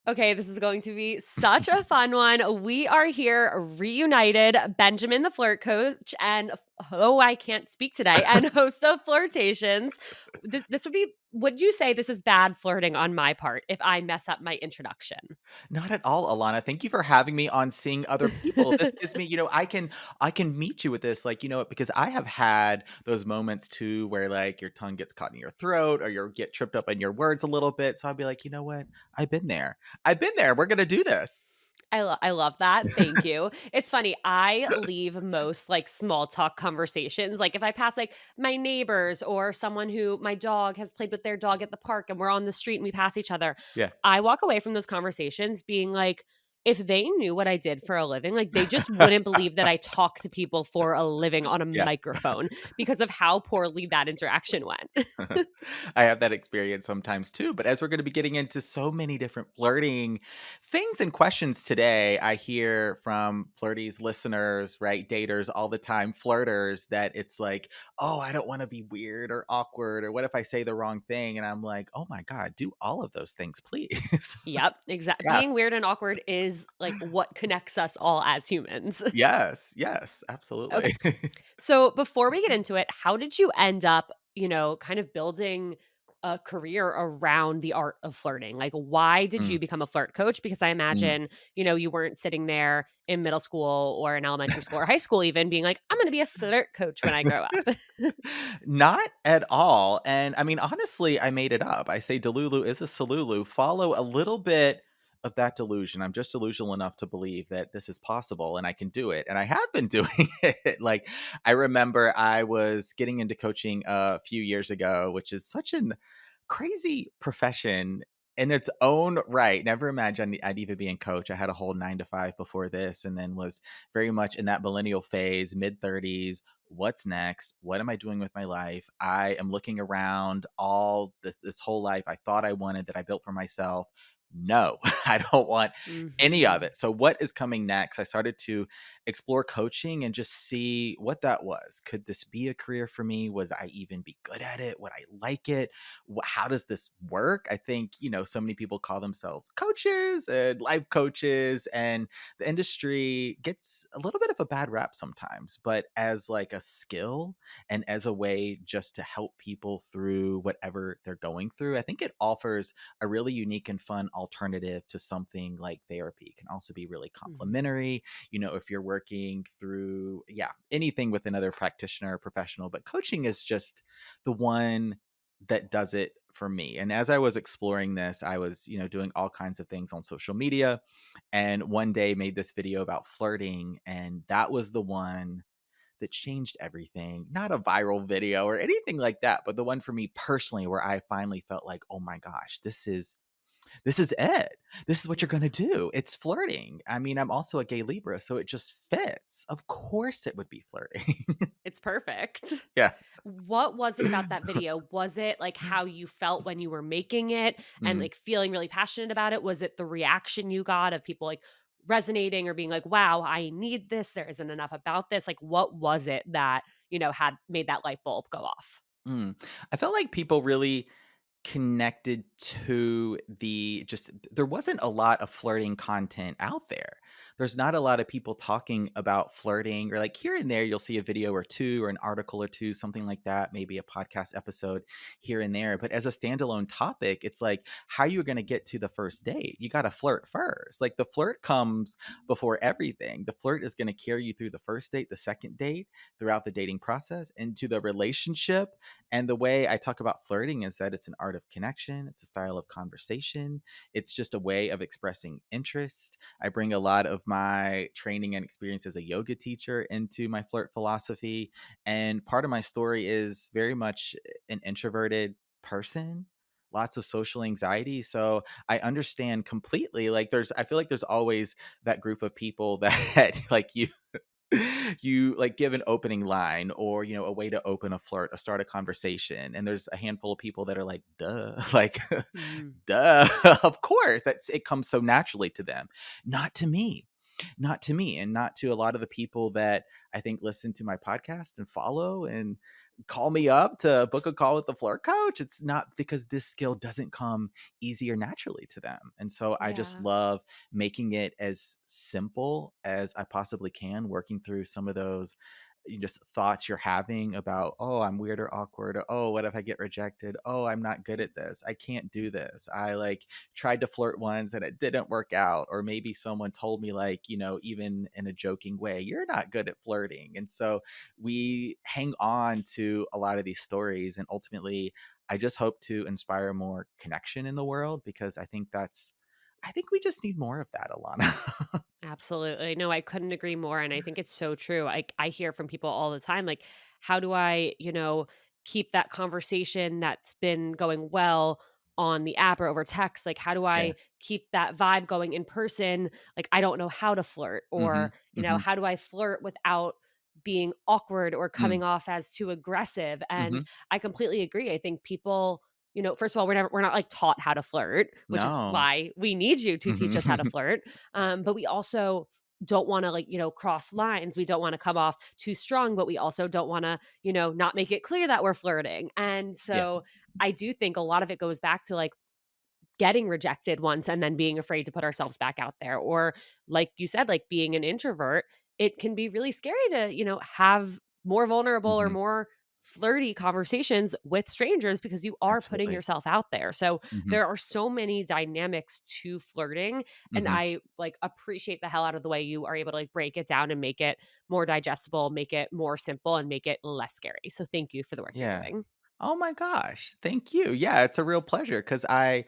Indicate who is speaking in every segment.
Speaker 1: Okay, this is going to be such a fun one. We are here reunited, Benjamin the flirt coach and oh, I can't speak today, and host of Flirtations. This would you say this is bad flirting on my part if I mess up my introduction?
Speaker 2: Not at all, Alana. Thank you for having me on Seeing Other People. This gives me, I can meet you with this, like, because I have had those moments too where like your tongue gets caught in your throat or you get tripped up in your words a little bit. So I'll be like, you know what? I've been there. I've been there. We're gonna do this.
Speaker 1: I love that, thank you. It's funny, I leave most, like, small talk conversations, like, if I pass, like, my neighbors or someone who my dog has played with their dog at the park and we're on the street and we pass each other,
Speaker 2: Yeah.
Speaker 1: I walk away from those conversations being like, if they knew what I did for a living, like, they just wouldn't believe that I talk to people for a living on a
Speaker 2: Yeah.
Speaker 1: microphone because of how poorly that interaction went.
Speaker 2: I have that experience sometimes too. But as we're going to be getting into so many different flirting things and questions today, I hear from flirties listeners, right? Daters all the time, flirters, that it's like, oh, I don't want to be weird or awkward. Or what if I say the wrong thing? And I'm like, oh my God, do all of those things, please.
Speaker 1: Yep, exactly.
Speaker 2: Yeah.
Speaker 1: Being weird and awkward is, like, what connects us all as humans.
Speaker 2: Yes. Yes. Absolutely.
Speaker 1: Okay. So before we get into it, how did you end up, kind of building a career around the art of flirting? Like, why did
Speaker 2: Mm,
Speaker 1: you become a flirt coach? Because I
Speaker 2: mm.
Speaker 1: imagine, you weren't sitting there in middle school or in elementary school or high school even being like, I'm going to be a flirt coach when I grow up.
Speaker 2: Not at all. And I mean, honestly, I made it up. I say Delulu is a Salulu. Follow a little bit of that delusion. I'm just delusional enough to believe that this is possible and I can do it. And I have been doing it. Like, I remember I was getting into coaching a few years ago, which is such an crazy profession in its own right. Never imagined I'd even be in coach. I had a whole 9 to 5 before this, and then was very much in that millennial phase, mid 30s. What's next? What am I doing with my life? I am looking around all this whole life I thought I wanted that I built for myself. No, I don't want any of
Speaker 1: Mhm.
Speaker 2: it. So, what is coming next? I started to explore coaching and just see what that was. Could this be a career for me? Was I even be good at it? Would I like it? How does this work? I think, so many people call themselves coaches and life coaches, and the industry gets a little bit of a bad rap sometimes, but as like a skill and as a way just to help people through whatever they're going through, I think it offers a really unique and fun alternative to something like therapy. It can also be really
Speaker 1: Mhm.
Speaker 2: complementary, if you're working through, yeah, anything with another practitioner or professional, but coaching is just the one that does it for me. And as I was exploring this, I was, doing all kinds of things on social media, and one day made this video about flirting, and that was the one that changed everything. Not a viral video or anything like that, but the one for me personally where I finally felt like, "Oh my gosh, this is it. This is what you're gonna do. It's flirting." I mean, I'm also a gay Libra, so it just fits. Of course it would be flirting.
Speaker 1: It's perfect.
Speaker 2: Yeah.
Speaker 1: What was it about that video? Was it, like, how you felt when you were making it and,
Speaker 2: Mm.
Speaker 1: like, feeling really passionate about it? Was it the reaction you got of people, like, resonating or being like, "Wow, I need this. There isn't enough about this." Like, what was it that, had made that light bulb go off?
Speaker 2: Mm. I felt like people really connected to there wasn't a lot of flirting content out there. There's not a lot of people talking about flirting, or like here and there you'll see a video or two or an article or two, something like that, maybe a podcast episode here and there. But as a standalone topic, it's like, how are you going to get to the first date? You got to flirt first. Like, the flirt comes before everything. The flirt is going to carry you through the first date, the second date, throughout the dating process, into the relationship. And the way I talk about flirting is that it's an art of connection, it's a style of conversation, it's just a way of expressing interest. I bring a lot of my training and experience as a yoga teacher into my flirt philosophy. And part of my story is very much an introverted person. Lots of social anxiety. So I understand completely. Like, I feel like there's always that group of people that like you like give an opening line, or a way to open a flirt or start a conversation, and there's a handful of people that are like, duh, like,
Speaker 1: Mm.
Speaker 2: duh, of course, it comes so naturally to them. Not to me. Not to me, and not to a lot of the people that I think listen to my podcast and follow. And call me up to book a call with the flirt coach. It's not because this skill doesn't come easy or naturally to them. And so I just
Speaker 1: Yeah.
Speaker 2: love making it as simple as I possibly can, working through some of those just thoughts you're having about, oh, I'm weird or awkward, or oh, what if I get rejected? Oh, I'm not good at this. I can't do this. I like tried to flirt once and it didn't work out. Or maybe someone told me, like, even in a joking way, you're not good at flirting. And so we hang on to a lot of these stories. And ultimately, I just hope to inspire more connection in the world because I think we just need more of that, Alana.
Speaker 1: Absolutely. No, I couldn't agree more. And I think it's so true. I hear from people all the time, like, how do I, keep that conversation that's been going well on the app or over text? Like, how do
Speaker 2: Yeah.
Speaker 1: I keep that vibe going in person? Like, I don't know how to flirt,
Speaker 2: Hmm.
Speaker 1: or,
Speaker 2: Hmm.
Speaker 1: how do I flirt without being awkward or
Speaker 2: Mm.
Speaker 1: coming off as too aggressive? And
Speaker 2: Hmm.
Speaker 1: I completely agree. I think people, first of all, we're not like taught how to flirt, which is
Speaker 2: No.
Speaker 1: why we need you to teach us how to
Speaker 2: Hmm.
Speaker 1: flirt. But we also don't want to, like, cross lines. We don't want to come off too strong, but we also don't want to, not make it clear that we're flirting. And
Speaker 2: Yeah.
Speaker 1: so I do think a lot of it goes back to, like, getting rejected once and then being afraid to put ourselves back out there. Or, like you said, like being an introvert, it can be really scary to, have more vulnerable or
Speaker 2: Hmm.
Speaker 1: more flirty conversations with strangers because you are putting
Speaker 2: Absolutely.
Speaker 1: yourself out there. So
Speaker 2: Hmm.
Speaker 1: there are so many dynamics to flirting, and
Speaker 2: Hmm.
Speaker 1: I like appreciate the hell out of the way you are able to, like, break it down and make it more digestible, make it more simple, and make it less scary. So thank you for the work you're
Speaker 2: Yeah.
Speaker 1: doing.
Speaker 2: Oh my gosh. Thank you. Yeah, it's a real pleasure because I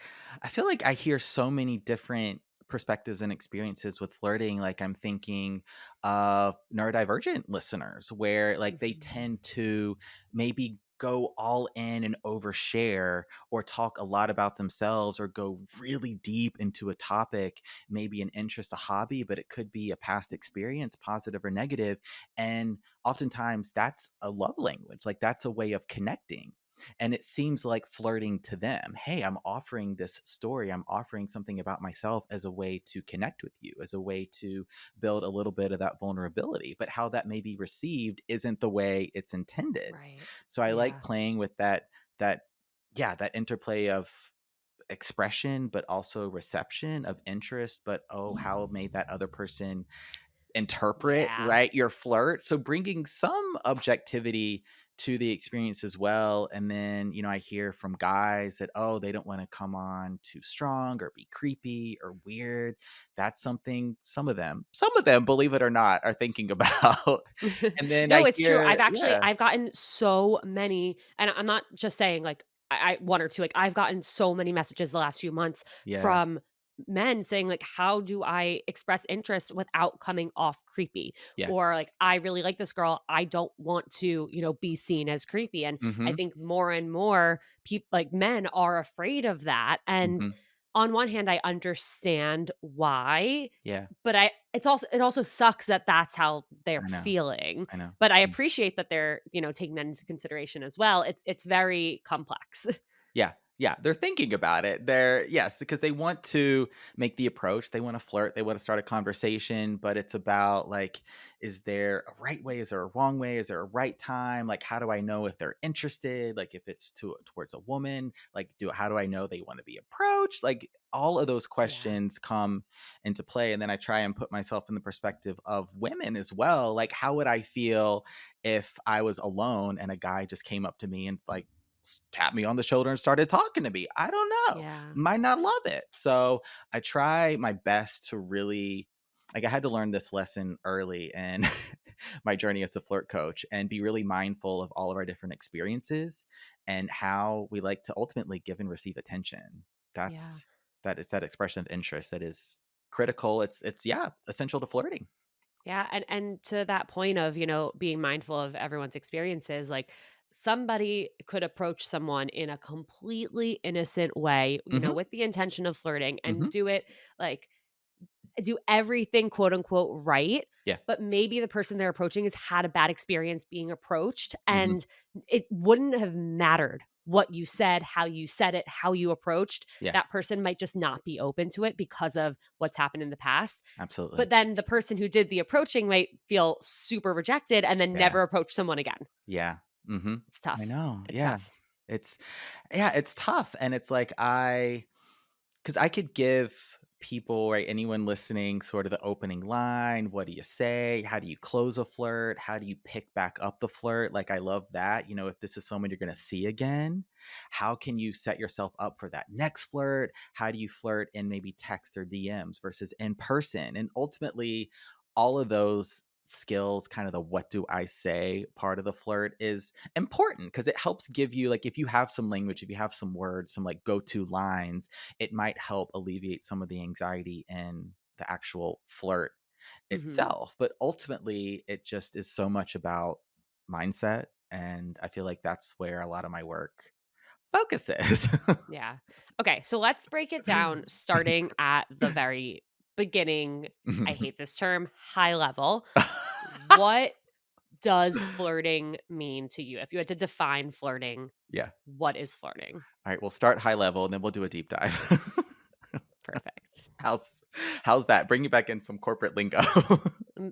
Speaker 2: feel like I hear so many different perspectives and experiences with flirting. Like I'm thinking of neurodivergent listeners where like they
Speaker 1: Mhm.
Speaker 2: tend to maybe go all in and overshare or talk a lot about themselves or go really deep into a topic, maybe an interest, a hobby, but it could be a past experience, positive or negative. And oftentimes that's a love language. Like that's a way of connecting. And it seems like flirting to them. Hey, I'm offering this story. I'm offering something about myself as a way to connect with you, as a way to build a little bit of that vulnerability. But how that may be received isn't the way it's intended.
Speaker 1: Right.
Speaker 2: So I like
Speaker 1: Yeah.
Speaker 2: playing with that yeah, that interplay of expression but also reception of interest, but oh, how may that other person interpret,
Speaker 1: Yeah.
Speaker 2: right, your flirt. So bringing some objectivity to the experience as well. And then, I hear from guys that, oh, they don't want to come on too strong or be creepy or weird. That's something some of them, believe it or not, are thinking about. And then
Speaker 1: No,
Speaker 2: I
Speaker 1: it's true.
Speaker 2: hear, yeah,
Speaker 1: I've gotten so many, and I'm not just saying, like, I one or two, like, I've gotten so many messages the last few months
Speaker 2: yeah,
Speaker 1: from men saying, like, how do I express interest without coming off creepy?
Speaker 2: yeah.
Speaker 1: Or like, I really like this girl. I don't want to, be seen as creepy. And I
Speaker 2: Mhm.
Speaker 1: think more and more people, like, men, are afraid of that. And
Speaker 2: Mhm.
Speaker 1: on one hand, I understand why,
Speaker 2: Yeah.
Speaker 1: but it also sucks that that's how they're
Speaker 2: I know.
Speaker 1: feeling,
Speaker 2: I know.
Speaker 1: but I appreciate that they're, taking that into consideration as well. It's very complex.
Speaker 2: Yeah. Yeah, they're thinking about it. They're yes, because they want to make the approach. They want to flirt. They want to start a conversation, but it's about like, is there a right way? Is there a wrong way? Is there a right time? Like, how do I know if they're interested? Like, if it's towards a woman, like, how do I know they want to be approached? Like, all of those
Speaker 1: Yeah.
Speaker 2: questions come into play, and then I try and put myself in the perspective of women as well. Like, how would I feel if I was alone and a guy just came up to me and like tapped me on the shoulder and started talking to me? I don't know.
Speaker 1: Yeah.
Speaker 2: Might not love it. So I try my best to really, like, I had to learn this lesson early in my journey as a flirt coach and be really mindful of all of our different experiences and how we like to ultimately give and receive attention.
Speaker 1: Yeah.
Speaker 2: That is that expression of interest that is critical. It's yeah, essential to flirting.
Speaker 1: Yeah, and to that point of, being mindful of everyone's experiences, like, somebody could approach someone in a completely innocent way,
Speaker 2: Hmm.
Speaker 1: with the intention of flirting, and
Speaker 2: Hmm.
Speaker 1: do it, like, do everything quote unquote right,
Speaker 2: Yeah.
Speaker 1: but maybe the person they're approaching has had a bad experience being approached,
Speaker 2: Hmm.
Speaker 1: and it wouldn't have mattered what you said, how you said it, how you approached.
Speaker 2: Yeah.
Speaker 1: That person might just not be open to it because of what's happened in the past.
Speaker 2: Absolutely.
Speaker 1: But then the person who did the approaching might feel super rejected and then
Speaker 2: Yeah.
Speaker 1: never approach someone again.
Speaker 2: Yeah. Mhm.
Speaker 1: It's
Speaker 2: I
Speaker 1: tough.
Speaker 2: know,
Speaker 1: It's
Speaker 2: yeah.
Speaker 1: tough.
Speaker 2: It's yeah, it's tough, and it's like because I could give people, right, anyone listening, sort of the opening line. What do you say? How do you close a flirt? How do you pick back up the flirt? Like, I love that. If this is someone you're going to see again, how can you set yourself up for that next flirt? How do you flirt in maybe text or DMs versus in person? And ultimately, all of those skills, kind of the what do I say part of the flirt, is important because it helps give you, like, if you have some language, if you have some words, some like go to lines, it might help alleviate some of the anxiety in the actual flirt
Speaker 1: Mhm.
Speaker 2: itself. But ultimately, it just is so much about mindset. And I feel like that's where a lot of my work focuses.
Speaker 1: Yeah. Okay, so let's break it down starting at the very beginning. I hate this term, high level. What does flirting mean to you? If you had to define flirting,
Speaker 2: Yeah.
Speaker 1: what is flirting?
Speaker 2: All right. We'll start high level and then we'll do a deep dive.
Speaker 1: Perfect.
Speaker 2: how's how's that? Bring you back in some corporate lingo.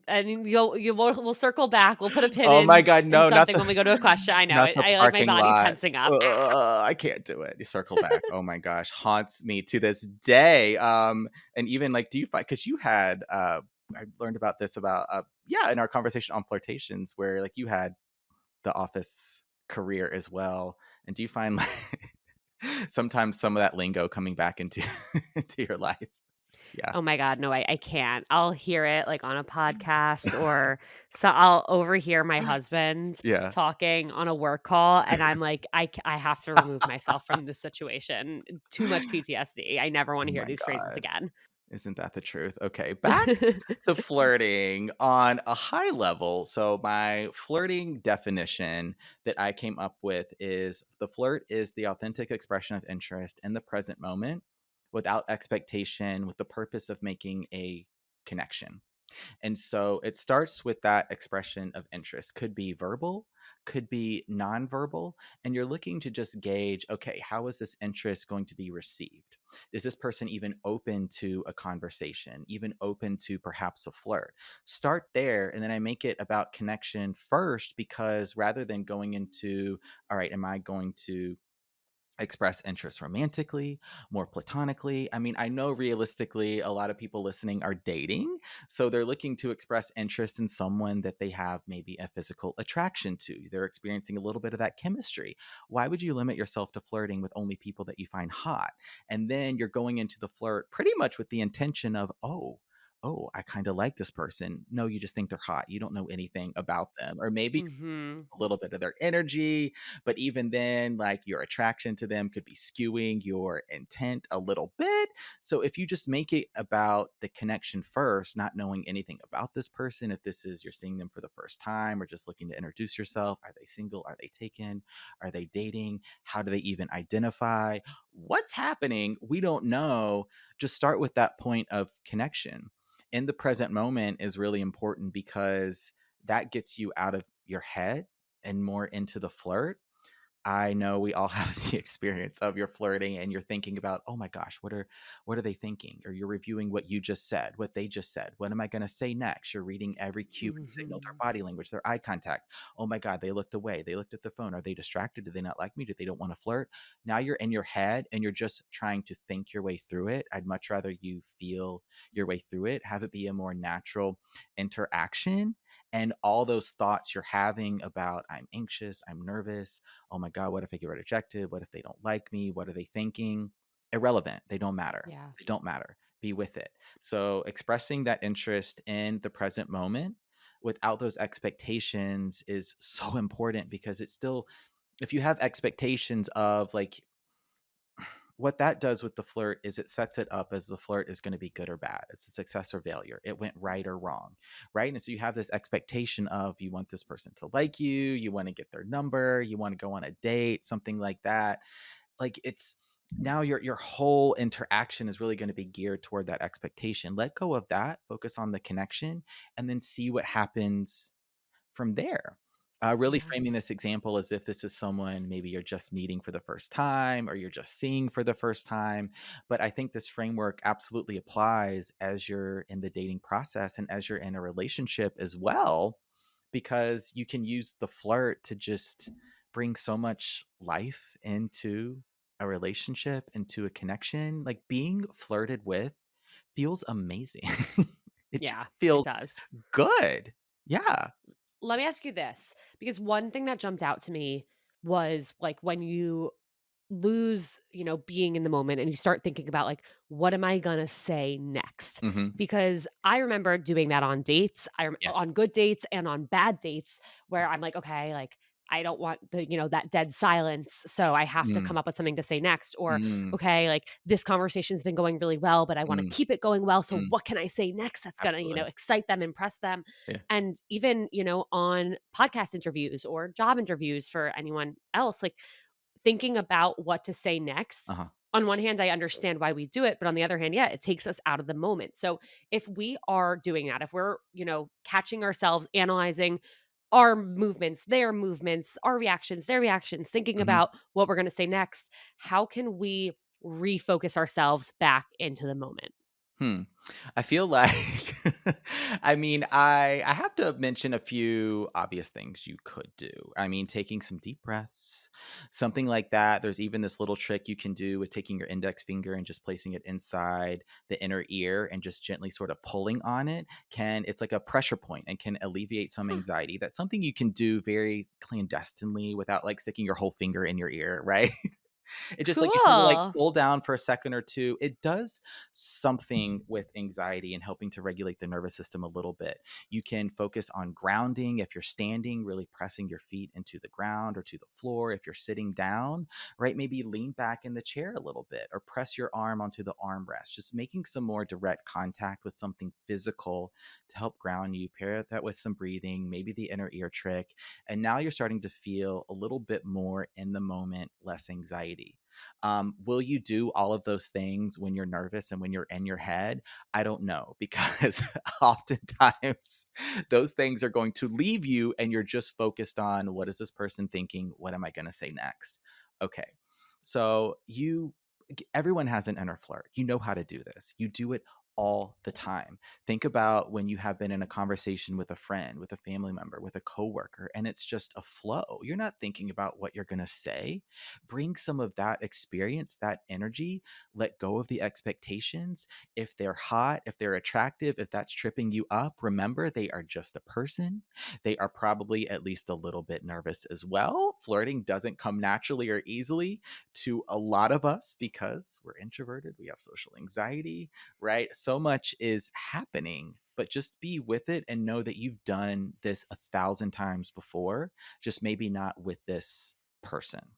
Speaker 1: And we'll circle back. We'll put a pin
Speaker 2: Oh my
Speaker 1: in
Speaker 2: God, no, not
Speaker 1: something
Speaker 2: the
Speaker 1: when we go to a question. I know
Speaker 2: not
Speaker 1: it.
Speaker 2: the
Speaker 1: I like my
Speaker 2: parking
Speaker 1: body's
Speaker 2: lot.
Speaker 1: tensing up. Ah.
Speaker 2: I can't do it. You circle back. Oh my gosh, haunts me to this day. And even like, do you find, because you had I learned about this about yeah, in our conversation on flirtations, where like you had the office career as well. And do you find like sometimes some of that lingo coming back into into your life? Yeah.
Speaker 1: Oh my god, no, I can't. I'll hear it, like, on a podcast or so I'll overhear my husband
Speaker 2: Yeah.
Speaker 1: talking on a work call, and I'm like, I have to remove myself from this situation. Too much PTSD. I never
Speaker 2: Oh
Speaker 1: wanna hear
Speaker 2: my
Speaker 1: these phrases
Speaker 2: God.
Speaker 1: again.
Speaker 2: Isn't that the truth? Okay, back to flirting on a high level. So, my flirting definition that I came up with is the flirt is the authentic expression of interest in the present moment without expectation, with the purpose of making a connection. And so it starts with that expression of interest. Could be verbal, could be nonverbal. And you're looking to just gauge, okay, how is this interest going to be received? Is this person even open to a conversation, even open to perhaps a flirt? Start there. And then I make it about connection first, because rather than going into, all right, am I going to express interest romantically, more platonically? I mean, I know realistically a lot of people listening are dating, so they're looking to express interest in someone that they have maybe a physical attraction to. They're experiencing a little bit of that chemistry. Why would you limit yourself to flirting with only people that you find hot? And then you're going into the flirt pretty much with the intention of, oh, I kind of like this person. No, you just think they're hot. You don't know anything about them. Or maybe
Speaker 1: Mhm.
Speaker 2: a little bit of their energy, but even then, like, your attraction to them could be skewing your intent a little bit. So if you just make it about the connection first, not knowing anything about this person, if this is you're seeing them for the first time or just looking to introduce yourself, are they single, are they taken, are they dating, how do they even identify, what's happening, we don't know. Just start with that point of connection. In the present moment is really important because that gets you out of your head and more into the flirt. I know we all have the experience of you're flirting and you're thinking about, oh my gosh, what are they thinking? Or you're reviewing what you just said, what they just said. What am I going to say next? You're reading every cue and signal, their
Speaker 1: Mhm.
Speaker 2: body language, their eye contact. Oh my God, they looked away. They looked at the phone. Are they distracted? Do they not like me? Do they don't want to flirt? Now you're in your head and you're just trying to think your way through it. I'd much rather you feel your way through it, have it be a more natural interaction. And all those thoughts you're having about, I'm anxious, I'm nervous, oh my God, what if I get rejected? What if they don't like me? What are they thinking? Irrelevant. They don't matter.
Speaker 1: Yeah.
Speaker 2: They don't matter. Be with it. So, expressing that interest in the present moment without those expectations is so important, because it's still, if you have expectations of like, what that does with the flirt is it sets it up as the flirt is going to be good or bad. It's a success or failure. It went right or wrong. Right. And so you have this expectation of, you want this person to like you want to get their number, you want to go on a date, something like that. Like, it's now your whole interaction is really going to be geared toward that expectation. Let go of that, focus on the connection, and then see what happens from there. Really
Speaker 1: Yeah.
Speaker 2: framing this example as if this is someone maybe you're just meeting for the first time or you're just seeing for the first time. But I think this framework absolutely applies as you're in the dating process and as you're in a relationship as well. because you can use the flirt to just bring so much life into a relationship, into a connection. Like being flirted with feels amazing. It
Speaker 1: Yeah,
Speaker 2: just
Speaker 1: it
Speaker 2: feels
Speaker 1: does.
Speaker 2: good. Yeah.
Speaker 1: Let me ask you this, because one thing that jumped out to me was like when you lose, being in the moment and you start thinking about like, what am I gonna say next?
Speaker 2: Mhm.
Speaker 1: Because I remember doing that on dates,
Speaker 2: Yeah.
Speaker 1: on good dates and on bad dates where I'm like, okay, like I don't want that dead silence. So I have to come
Speaker 2: Mm,
Speaker 1: up with something to say next. Or,
Speaker 2: mm,
Speaker 1: okay, like this conversation's been going really well, but I want to
Speaker 2: mm,
Speaker 1: keep it going well. So
Speaker 2: mm.
Speaker 1: what can I say next that's gonna,
Speaker 2: Absolutely.
Speaker 1: excite them, impress them?
Speaker 2: Yeah.
Speaker 1: And even, on podcast interviews or job interviews for anyone else, like thinking about what to say next.
Speaker 2: Uh-huh.
Speaker 1: On one hand, I understand why we do it, but on the other hand, yeah, it takes us out of the moment. So if we are doing that, if we're, catching ourselves analyzing our movements, our reactions, their reactions, thinking
Speaker 2: Mhm.
Speaker 1: about what we're going to say next, how can we refocus ourselves back into the moment?
Speaker 2: Hmm. I feel like I mean, I have to mention a few obvious things you could do. I mean, taking some deep breaths, something like that. There's even this little trick you can do with taking your index finger and just placing it inside the inner ear and just gently sort of pulling on it. It's like a pressure point and can alleviate some
Speaker 1: Huh,
Speaker 2: anxiety. That's something you can do very clandestinely without like sticking your whole finger in your ear, right? It just like you sort of like
Speaker 1: cool.
Speaker 2: pull down for a second or two. It does something with anxiety and helping to regulate the nervous system a little bit. You can focus on grounding if you're standing, really pressing your feet into the ground or to the floor. If you're sitting down, right, maybe lean back in the chair a little bit or press your arm onto the armrest, just making some more direct contact with something physical to help ground you. Pair that with some breathing, maybe the inner ear trick. And now you're starting to feel a little bit more in the moment, less anxiety. Will you do all of those things when you're nervous and when you're in your head? I don't know because oftentimes those things are going to leave you and you're just focused on what is this person thinking? What am I going to say next? Okay. So everyone has an inner flirt. You know how to do this. You do it all the time. Think about when you have been in a conversation with a friend, with a family member, with a coworker, and it's just a flow. You're not thinking about what you're going to say. Bring some of that experience, that energy, let go of the expectations. If they're hot, if they're attractive, if that's tripping you up, remember they are just a person. They are probably at least a little bit nervous as well. Flirting doesn't come naturally or easily to a lot of us because we're introverted, we have social anxiety, right? So much is happening, but just be with it and know that you've done this 1,000 times before, just maybe not with this person.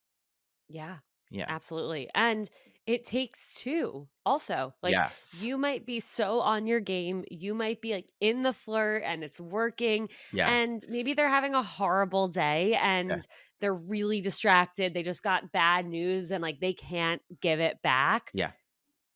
Speaker 1: Yeah,
Speaker 2: Yeah.
Speaker 1: absolutely. And it takes two also. Like
Speaker 2: Yes.
Speaker 1: you might be so on your game, you might be like in the flirt and it's working, and
Speaker 2: Yes.
Speaker 1: maybe they're having a horrible day
Speaker 2: Yeah.
Speaker 1: and they're really distracted. They just got bad news and like they can't give it back.
Speaker 2: Yeah.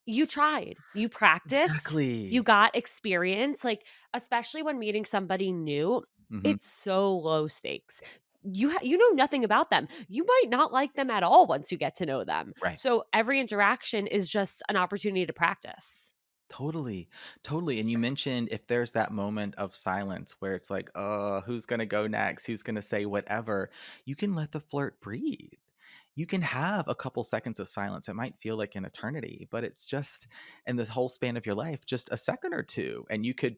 Speaker 1: You tried, you practiced, you
Speaker 2: Exactly.
Speaker 1: got experience, like, especially when meeting somebody new,
Speaker 2: Mhm.
Speaker 1: it's so low stakes. You know nothing about them. You might not like them at all once you get to know them.
Speaker 2: Right.
Speaker 1: So, every interaction is just an opportunity to practice.
Speaker 2: Totally, totally. And you mentioned if there's that moment of silence where it's like, who's going to go next? Who's going to say whatever? You can let the flirt breathe. You can have a couple seconds of silence. It might feel like an eternity, but it's just in this whole span of your life, just a second or two. And you can,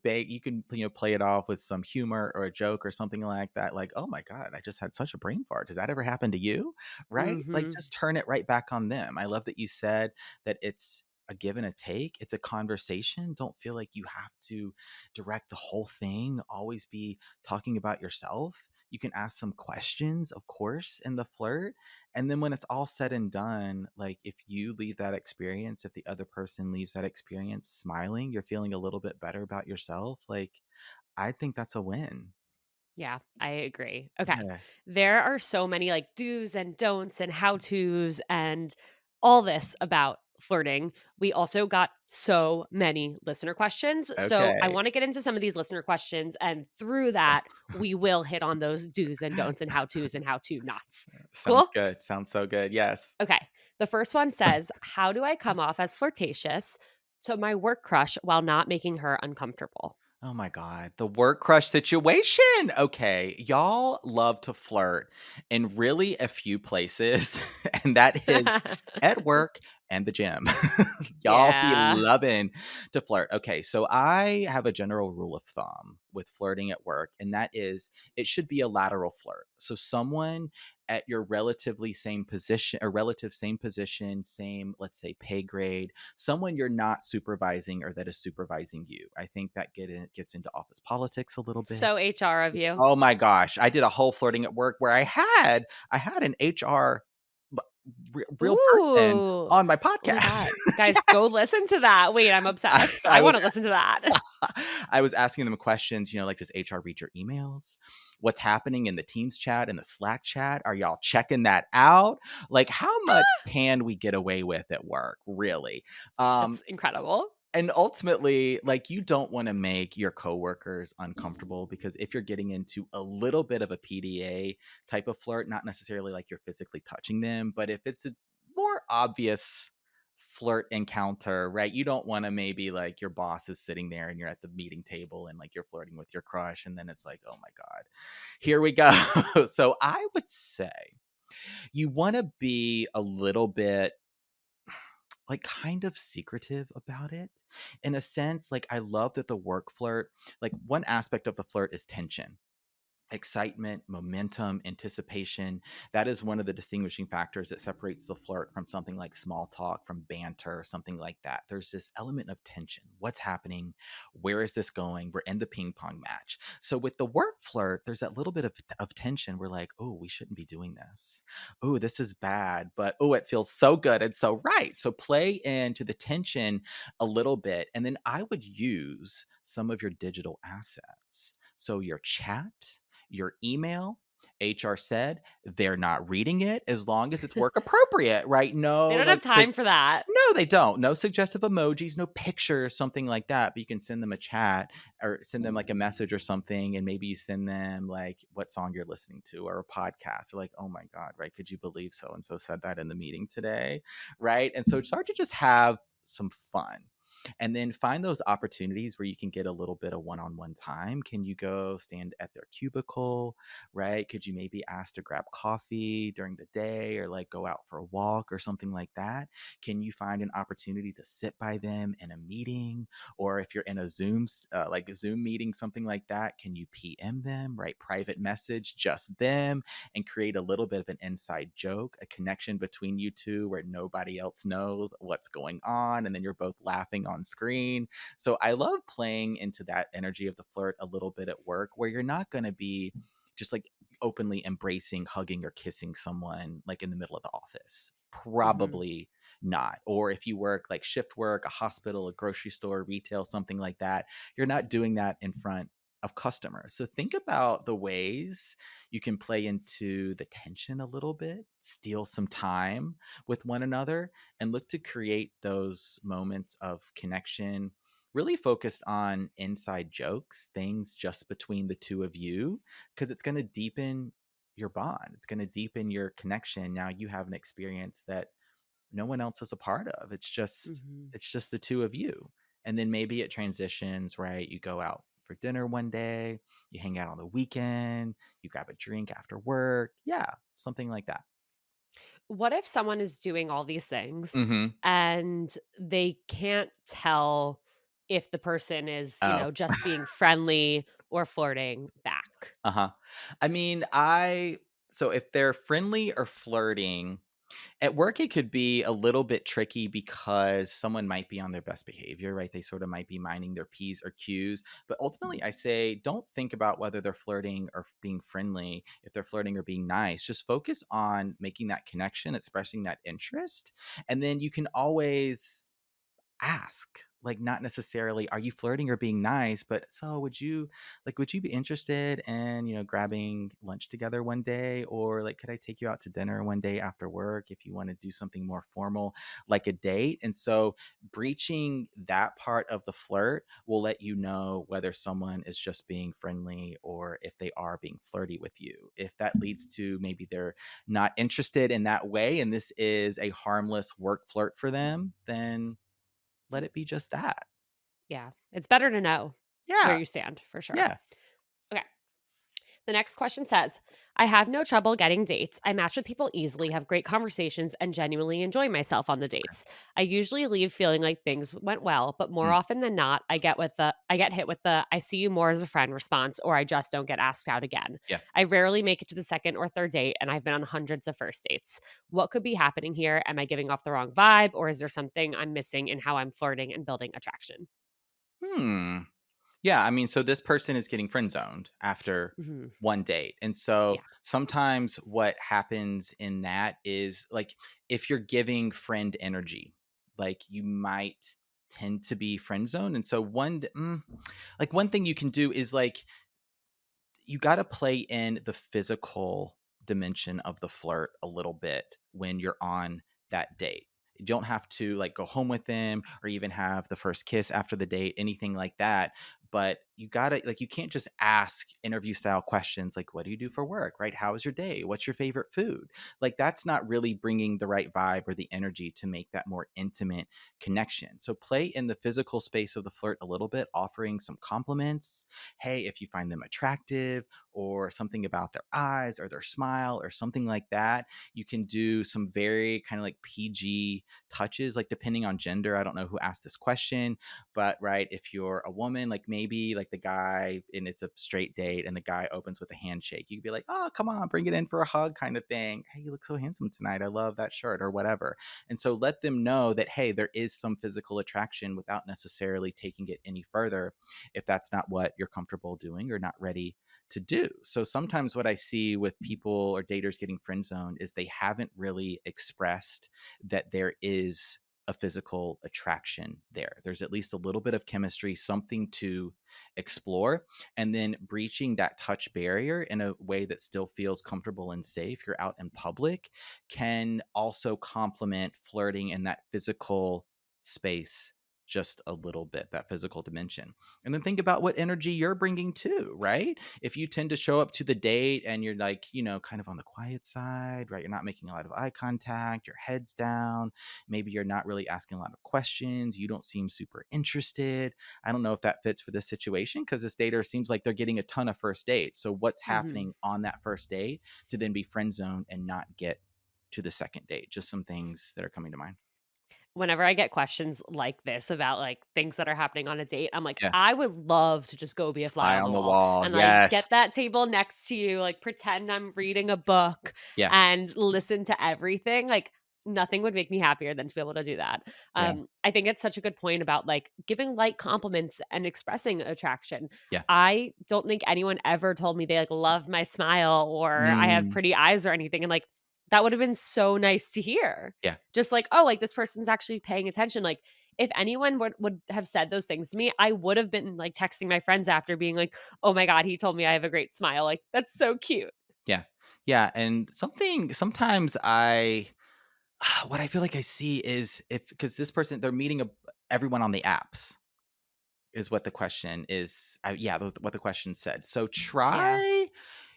Speaker 2: play it off with some humor or a joke or something like that. Like, oh my God, I just had such a brain fart. Does that ever happen to you? Right? Like,
Speaker 1: Mhm.
Speaker 2: just turn it right back on them. I love that you said that it's a give and a take. It's a conversation. Don't feel like you have to direct the whole thing, always be talking about yourself. You can ask some questions, of course, in the flirt. And then when it's all said and done, like if you leave that experience, if the other person leaves that experience smiling, you're feeling a little bit better about yourself. Like, I think that's a win.
Speaker 1: Yeah, I agree. Okay.
Speaker 2: Yeah.
Speaker 1: There are so many like do's and don'ts and how to's and all this about flirting. We also got so many listener questions. So I
Speaker 2: Okay.
Speaker 1: want to get into some of these listener questions. And through that, we will hit on those do's and don'ts and how to's and how to nots.
Speaker 2: Sounds
Speaker 1: Cool?
Speaker 2: good. Sounds so good. Yes.
Speaker 1: Okay. The first one says, how do I come off as flirtatious to my work crush while not making her uncomfortable?
Speaker 2: Oh my god, the work crush situation. Okay, y'all love to flirt in really a few places, and that is at work and the gym. Y'all be
Speaker 1: Yeah.
Speaker 2: loving to flirt. Okay, so I have a general rule of thumb with flirting at work, and that is it should be a lateral flirt. So someone at your relatively same position or relative same position, same, let's say, pay grade, someone you're not supervising or that is supervising you. I think that gets into office politics a little bit.
Speaker 1: So HR of you.
Speaker 2: Oh my gosh, I did a whole flirting at work where I had an HR real person
Speaker 1: Ooh.
Speaker 2: on my
Speaker 1: Oh my
Speaker 2: podcast.
Speaker 1: god. Guys, go
Speaker 2: Yes.
Speaker 1: listen to that. Wait, I'm
Speaker 2: I,
Speaker 1: obsessed. I
Speaker 2: I was
Speaker 1: wanna listen to that.
Speaker 2: I was asking them questions, like, does HR read your emails? What's happening in the Teams chat and the Slack chat? Are y'all checking that out? Like, how much can we get away with at work, really? Um,
Speaker 1: That's incredible.
Speaker 2: and ultimately, like, you don't want to make your coworkers uncomfortable because if you're getting into a little bit of a PDA type of flirt, not necessarily like you're physically touching them, but if it's a more obvious flirt encounter, right? You don't want to maybe like your boss is sitting there and you're at the meeting table and like you're flirting with your crush and then it's like, "Oh my god. Here we go." So I would say you want to be a little bit like kind of secretive about it in a sense. Like, I love that the work flirt, like, one aspect of the flirt is tension, excitement, momentum, anticipation. That is one of the distinguishing factors that separates the flirt from something like small talk, from banter, something like that. There's this element of tension. What's happening? Where is this going? We're in the ping pong match. So with the work flirt, there's that little bit of tension. We're like, oh, we shouldn't be doing this. Oh, this is bad, but oh, it feels so good and so right. So play into the tension a little bit. And then I would use some of your digital assets. So your chat, your email. HR said they're not reading it as long as it's work appropriate, right?
Speaker 1: They
Speaker 2: No,
Speaker 1: don't have
Speaker 2: like,
Speaker 1: time for that.
Speaker 2: no, they don't. No suggestive emojis, no pictures, something like that. But you can send them a chat or send them like a message or something. And maybe you send them like what song you're listening to or a podcast. Or like, oh my God, right? Could you believe so and so said that in the meeting today? Right. And so start to just have some fun. And then find those opportunities where you can get a little bit of one on one time. Can you go stand at their cubicle? Right? Could you maybe ask to grab coffee during the day or like go out for a walk or something like that? Can you find an opportunity to sit by them in a meeting? Or if you're in a like a Zoom meeting, something like that, can you PM them, right? Private message, just them, and create a little bit of an inside joke, a connection between you two where nobody else knows what's going on. And then you're both laughing on screen. So I love playing into that energy of the flirt a little bit at work where you're not going to be just like openly embracing, hugging, or kissing someone like in the middle of the office.
Speaker 1: Mhm.
Speaker 2: Probably not. Or if you work like shift work, a hospital, a grocery store, retail, something like that, you're not doing that in front of customers. So think about the ways you can play into the tension a little bit, steal some time with one another, and look to create those moments of connection. Really focused on inside jokes, things just between the two of you, because it's going to deepen your bond. It's going to deepen your connection. Now you have an experience that no one else is a part of.
Speaker 1: Mhm.
Speaker 2: It's just the two of you. And then maybe it transitions, right? You go out for dinner one day, you hang out on the weekend, you grab a drink after work. Yeah, something like that.
Speaker 1: What if someone is doing all these things
Speaker 2: Mhm.
Speaker 1: and they can't tell if the person is,
Speaker 2: Oh.
Speaker 1: just being friendly or flirting back?
Speaker 2: Uh-huh. I mean, I so if they're friendly or flirting, at work, it could be a little bit tricky because someone might be on their best behavior, right? They sort of might be minding their P's or Q's. But ultimately, I say don't think about whether they're flirting or being friendly, if they're flirting or being nice. Just focus on making that connection, expressing that interest. And then you can always ask, like, not necessarily are you flirting or being nice, but so would you be interested in grabbing lunch together one day, or like could I take you out to dinner one day after work if you want to do something more formal like a date? And so breaching that part of the flirt will let you know whether someone is just being friendly or if they are being flirty with you. If that leads to maybe they're not interested in that way and this is a harmless work flirt for them, then let it be just that.
Speaker 1: Yeah, it's better to know. where
Speaker 2: Yeah.
Speaker 1: you stand for sure.
Speaker 2: Yeah.
Speaker 1: Okay. The next question says, I have no trouble getting dates. I match with people easily, have great conversations, and genuinely enjoy myself on the dates. I usually leave feeling like things went well, but more
Speaker 2: Mm,
Speaker 1: often than not, I get hit with the I see you more as a friend response, or I just don't get asked out again.
Speaker 2: yeah.
Speaker 1: I rarely make it to the second or third date, and I've been on hundreds of first dates. What could be happening here? Am I giving off the wrong vibe, or is there something I'm missing in how I'm flirting and building attraction?
Speaker 2: Hmm. Yeah, I mean, so this person is getting friend zoned after
Speaker 1: Hmm.
Speaker 2: one date. And so
Speaker 1: Yeah.
Speaker 2: sometimes what happens in that is like if you're giving friend energy, like you might tend to be friend zoned. And so like one thing you can do is like you got to play in the physical dimension of the flirt a little bit when you're on that date. You don't have to like go home with them or even have the first kiss after the date, anything like that. But you gotta like you can't just ask interview style questions like what do you do for work, right? How was your day? What's your favorite food? Like that's not really bringing the right vibe or the energy to make that more intimate connection. So play in the physical space of the flirt a little bit, offering some compliments. Hey, if you find them attractive or something about their eyes or their smile or something like that, you can do some very kind of like PG touches, like depending on gender. I don't know who asked this question, but right, if you're a woman, like maybe like the guy and it's a straight date and the guy opens with a handshake, you could be like, oh, come on, bring it in for a hug kind of thing. Hey, you look so handsome tonight. I love that shirt or whatever. And so let them know that, hey, there is some physical attraction without necessarily taking it any further if that's not what you're comfortable doing or not ready to do. So sometimes what I see with people or daters getting friend zoned is they haven't really expressed that there is a physical attraction there. There's at least a little bit of chemistry, something to explore, and then breaching that touch barrier in a way that still feels comfortable and safe. You're out in public can also complement flirting in that physical space just a little bit, that physical dimension. And then think about what energy you're bringing too, right? If you tend to show up to the date and you're like, kind of on the quiet side, right? You're not making a lot of eye contact, your head's down, maybe you're not really asking a lot of questions, you don't seem super interested. I don't know if that fits for this situation because this dater seems like they're getting a ton of first dates. So what's
Speaker 1: Hmm.
Speaker 2: happening on that first date to then be friend zoned and not get to the second date? Just some things that are coming to mind.
Speaker 1: Whenever I get questions like this about, like, things that are happening on a date, I'm like,
Speaker 2: Yeah.
Speaker 1: I would love to just go be a fly
Speaker 2: Fly
Speaker 1: on the
Speaker 2: on the
Speaker 1: wall
Speaker 2: wall.
Speaker 1: and, like,
Speaker 2: Yes.
Speaker 1: get that table next to you, like, pretend I'm reading a book
Speaker 2: Yeah.
Speaker 1: and listen to everything, like, nothing would make me happier than to be able to do that.
Speaker 2: Yeah.
Speaker 1: I think it's such a good point about, like, giving light compliments and expressing attraction.
Speaker 2: Yeah.
Speaker 1: I don't think anyone ever told me they, like, love my smile or I have
Speaker 2: Mm,
Speaker 1: pretty eyes or anything, and, like, that would have been so nice to hear.
Speaker 2: yeah.
Speaker 1: Just like, "Oh, like, this person's actually paying attention." Like, if anyone would have said those things to me, I would have been, like, texting my friends after being like, "Oh my god, he told me I have a great smile." Like, that's so cute.
Speaker 2: Yeah. Yeah, and something sometimes I what I feel like I see is if because this person they're meeting everyone on the apps is what the question is. Yeah, what the question said. So
Speaker 1: Yeah.
Speaker 2: try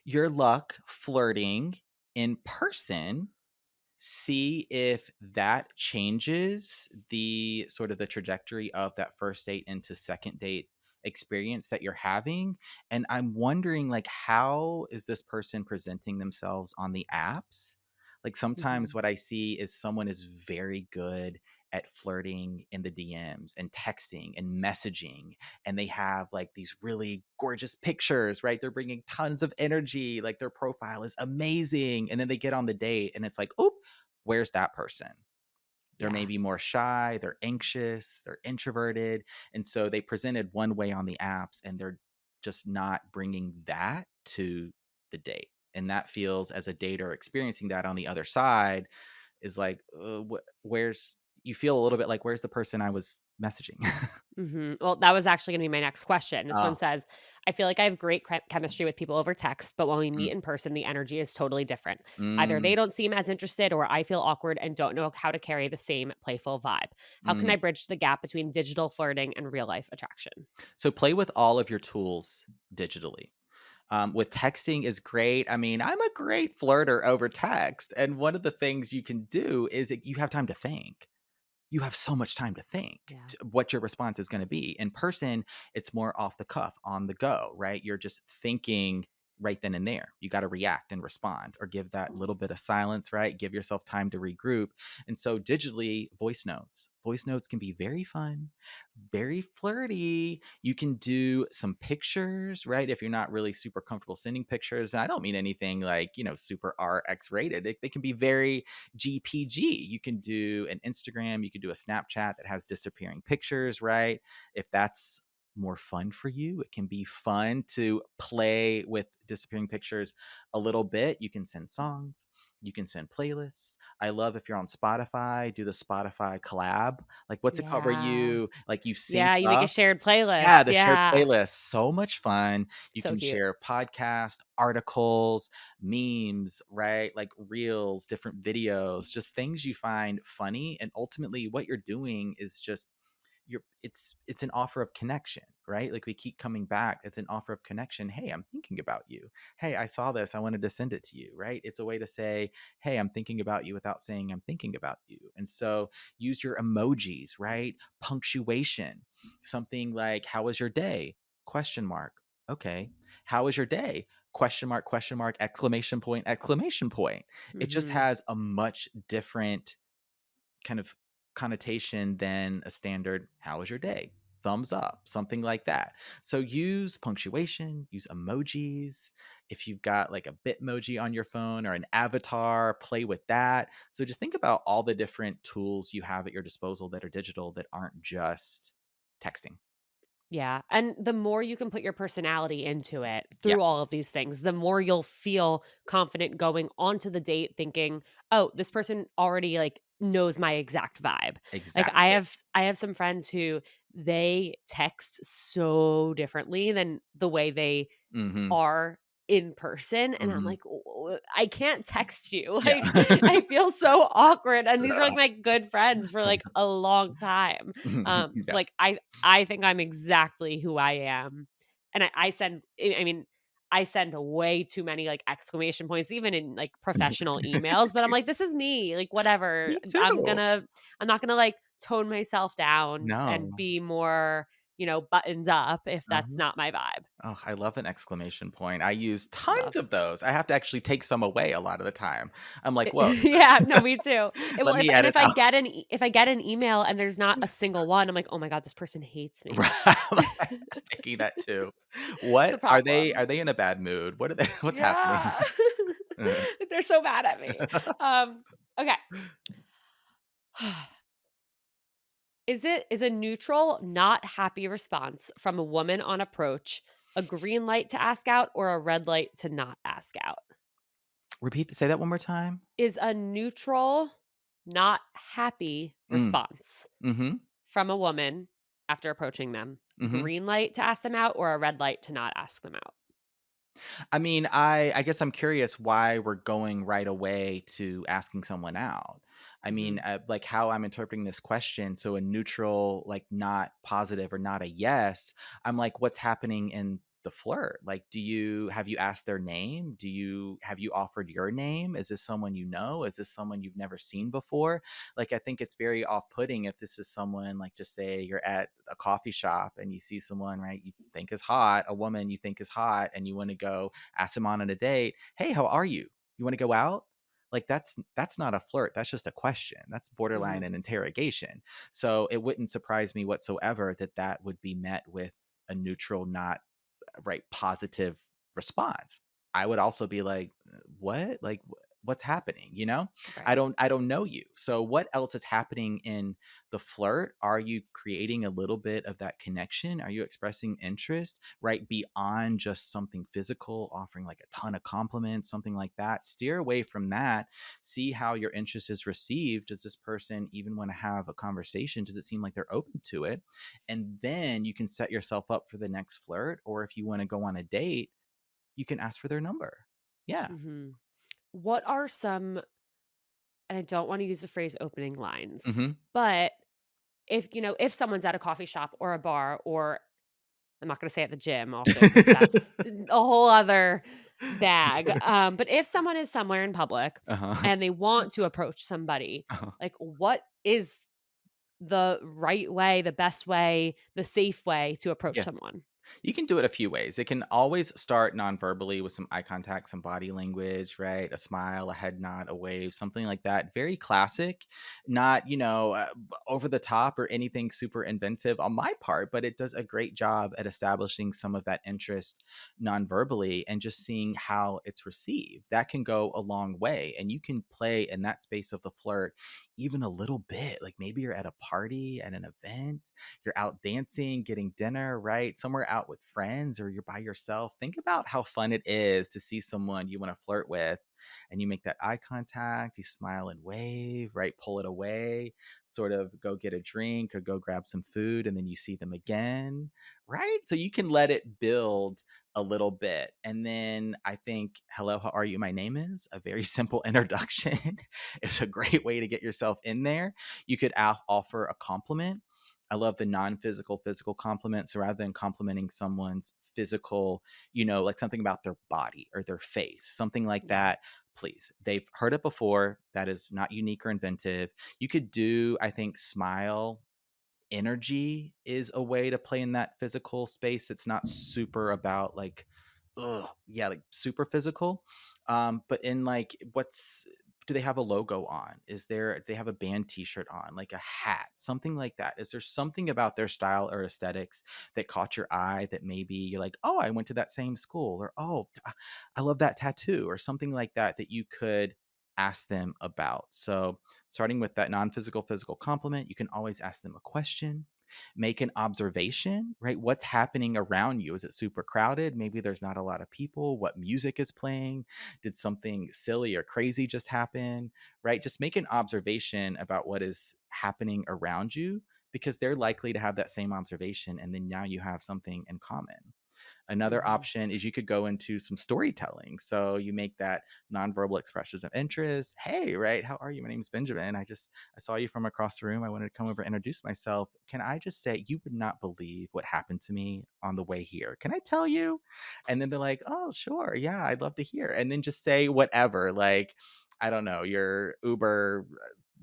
Speaker 2: your luck flirting in person. See if that changes the sort of the trajectory of that first date into second date experience that you're having. And I'm wondering like how is this person presenting themselves on the apps? Like sometimes
Speaker 1: Mhm.
Speaker 2: what I see is someone is very good at flirting in the DMs and texting and messaging, and they have like these really gorgeous pictures, right? They're bringing tons of energy, like their profile is amazing, and then they get on the date and it's like, "Oop, where's that person?" They're
Speaker 1: Yeah.
Speaker 2: maybe more shy, they're anxious, they're introverted, and so they presented one way on the apps and they're just not bringing that to the date. And that feels as a dater experiencing that on the other side is like, where's you feel a little bit like, where's the person I was messaging?
Speaker 1: Mhm. Well, that was actually gonna be my next question. This one
Speaker 2: Oh,
Speaker 1: says, "I feel like I have great chemistry with people over text, but when we
Speaker 2: mm,
Speaker 1: meet in person, the energy is totally different. Either they
Speaker 2: mm,
Speaker 1: don't seem as interested or I feel awkward and don't know how to carry the same playful vibe. How can I
Speaker 2: mm.
Speaker 1: bridge the gap between digital flirting and real life attraction?"
Speaker 2: So play with all of your tools digitally. With texting is great. I mean, I'm a great flirter over text, and one of the things you can do is that you have time to think. you have so much time to think
Speaker 1: Yeah.
Speaker 2: what your response is going to be. In person, it's more off the cuff, on the go, right? You're just thinking right then and there. You got to react and respond or give that little bit of silence, right? Give yourself time to regroup. And so, digitally, voice notes. Voice notes can be very fun, very flirty. You can do some pictures, right? If you're not really super comfortable sending pictures. And I don't mean anything like, super RX rated. They can be very GPG. You can do an Instagram, you can do a Snapchat that has disappearing pictures, right? If that's more fun for you, it can be fun to play with disappearing pictures a little bit. You can send songs, you can send playlists. I love if you're on Spotify, do the Spotify collab. Like, what's it called where
Speaker 1: Yeah.
Speaker 2: you sync
Speaker 1: Yeah, you make a
Speaker 2: up?
Speaker 1: shared
Speaker 2: Yeah,
Speaker 1: playlist.
Speaker 2: the shared
Speaker 1: Yeah.
Speaker 2: playlist, so much fun. You
Speaker 1: So
Speaker 2: can
Speaker 1: cute.
Speaker 2: share podcast, articles, memes, right? Like reels, different videos, just things you find funny. And ultimately, what you're doing is just it's an offer of connection, right? Like we keep coming back. It's an offer of connection. Hey, I'm thinking about you. Hey, I saw this. I wanted to send it to you, right? It's a way to say, hey, I'm thinking about you without saying I'm thinking about you. And so use your emojis, right? Punctuation. Something like, how was your day? Question mark. Okay. How was your day? Question mark, exclamation point, exclamation point. It just
Speaker 1: Mhm.
Speaker 2: has a much different kind of connotation than a standard how was your day, thumbs up, something like that. So use punctuation, use emojis. If you've got like a bitmoji on your phone or an avatar, play with that. So just think about all the different tools you have at your disposal that are digital that aren't just texting.
Speaker 1: Yeah, and the more you can put your personality into it through all
Speaker 2: Yes,
Speaker 1: of these things, the more you'll feel confident going onto the date thinking, "Oh, this person already, like, knows my exact vibe." Like, I
Speaker 2: exactly.
Speaker 1: have I have some friends who they text so differently than the way they
Speaker 2: Hmm.
Speaker 1: are in person, and I'm
Speaker 2: Hmm.
Speaker 1: like, I can't text you."
Speaker 2: Yeah.
Speaker 1: Like, I feel so awkward, and these are, like, my good friends for, like, a long time.
Speaker 2: Yeah.
Speaker 1: Like, I think I'm exactly who I am, and I send I mean, I send way too many, like, exclamation points even in, like, professional emails, but I'm like, "This is me, like, whatever.
Speaker 2: Me too.
Speaker 1: I'm not gonna, like, tone myself down and
Speaker 2: No.
Speaker 1: be more, buttoned up if that's
Speaker 2: Uh-huh.
Speaker 1: not my vibe."
Speaker 2: Oh, I love an exclamation point. I use tons
Speaker 1: Love.
Speaker 2: of those. I have to actually take some away a lot of the time. I'm like, "Whoa,
Speaker 1: Yeah, no, me too.
Speaker 2: let
Speaker 1: If
Speaker 2: me
Speaker 1: and
Speaker 2: edit out."
Speaker 1: if I get an email and there's not a single one, I'm like, "Oh my god, this person hates me."
Speaker 2: Right. I'm thinking that too.
Speaker 1: It's a
Speaker 2: What
Speaker 1: problem.
Speaker 2: are they in a bad mood? What are they what's happening?
Speaker 1: Yeah. They're so mad at me. Okay. Is a neutral, not happy response from a woman on approach a green light to ask out or a red light to not ask out?
Speaker 2: Say that one more time?
Speaker 1: Is a neutral, not happy
Speaker 2: Mm.
Speaker 1: response
Speaker 2: Mhm.
Speaker 1: from a woman after approaching them,
Speaker 2: Mhm.
Speaker 1: green light to ask them out or a red light to not ask them out?
Speaker 2: I mean, I guess I'm curious why we're going right away to asking someone out. I mean,
Speaker 1: Mhm.
Speaker 2: like how I'm interpreting this question. So a neutral, like not positive or not a yes. I'm like, what's happening in the flirt? Like, have you asked their name? Have you offered your name? Is this someone you know? Is this someone you've never seen before? Like, I think it's very off-putting if this is someone like, just say you're at a coffee shop and you see someone, right, you think is hot, a woman you think is hot, and you want to go ask them on a date. Hey, how are you? You want to go out? Like that's not a flirt. That's just a question. That's borderline
Speaker 1: Mhm.
Speaker 2: an interrogation. So it wouldn't surprise me whatsoever that that would be met with a neutral, not right positive response. I would also be like, what? Like what's happening, you know?
Speaker 1: Right.
Speaker 2: I don't know you. So what else is happening in the flirt? Are you creating a little bit of that connection? Are you expressing interest, right? Beyond just something physical, offering like a ton of compliments, something like that. Steer away from that. See how your interest is received. Does this person even want to have a conversation? Does it seem like they're open to it? And then you can set yourself up for the next flirt. Or if you want to go on a date, you can ask for their number. Yeah.
Speaker 1: Mhm. What are some and I don't wanna use the phrase opening lines,
Speaker 2: Hmm.
Speaker 1: but if someone's at a coffee shop or a bar or I'm not gonna say at the gym also because that's a whole other bag, but if someone is somewhere in public
Speaker 2: Uh-huh.
Speaker 1: and they want to approach somebody,
Speaker 2: Uh-huh.
Speaker 1: like, what is the right way, the best way, the safe way to approach
Speaker 2: Yeah.
Speaker 1: someone?
Speaker 2: You can do it a few ways. It can always start non-verbally with some eye contact, some body language, right? A smile, a head nod, a wave, something like that. Very classic, not, over the top or anything super inventive on my part, but it does a great job at establishing some of that interest non-verbally and just seeing how it's received. That can go a long way. And you can play in that space of the flirt even a little bit. Like maybe you're at a party, at an event, you're out dancing, getting dinner, right? Somewhere out with friends or you're by yourself. Think about how fun it is to see someone you want to flirt with and you make that eye contact, you smile and wave, right? Pull it away, sort of go get a drink or go grab some food and then you see them again, right? So you can let it build a little bit. And then I think, hello, how are you? My name is a very simple introduction. It's a great way to get yourself in there. You could offer a compliment. I love the non-physical physical compliments. So rather than complimenting someone's physical, like something about their body or their face, something like
Speaker 1: Yeah.
Speaker 2: that, please. They've heard it before. That is not unique or inventive. You could do, I think, smile energy is a way to play in that physical space that's not super about like, yeah, like super physical. But in like, do they have a logo on? Do they have a band t-shirt on, like a hat, something like that? Is there something about their style or aesthetics that caught your eye that maybe you're like, oh, I went to that same school, or oh, I love that tattoo, or something like that that you could ask them about? So starting with that non-physical physical compliment, you can always ask them a question, make an observation, right? What's happening around you? Is it super crowded? Maybe there's not a lot of people. What music is playing? Did something silly or crazy just happen? Right? Just make an observation about what is happening around you because they're likely to have that same observation. And then now you have something in common. Another
Speaker 1: Mhm.
Speaker 2: option is you could go into some storytelling. So you make that nonverbal expressions of interest. Hey, right? How are you? My name's Benjamin. I saw you from across the room. I wanted to come over and introduce myself. Can I just say you would not believe what happened to me on the way here? Can I tell you? And then they're like, oh, sure. Yeah, I'd love to hear. And then just say whatever. Like, I don't know, your Uber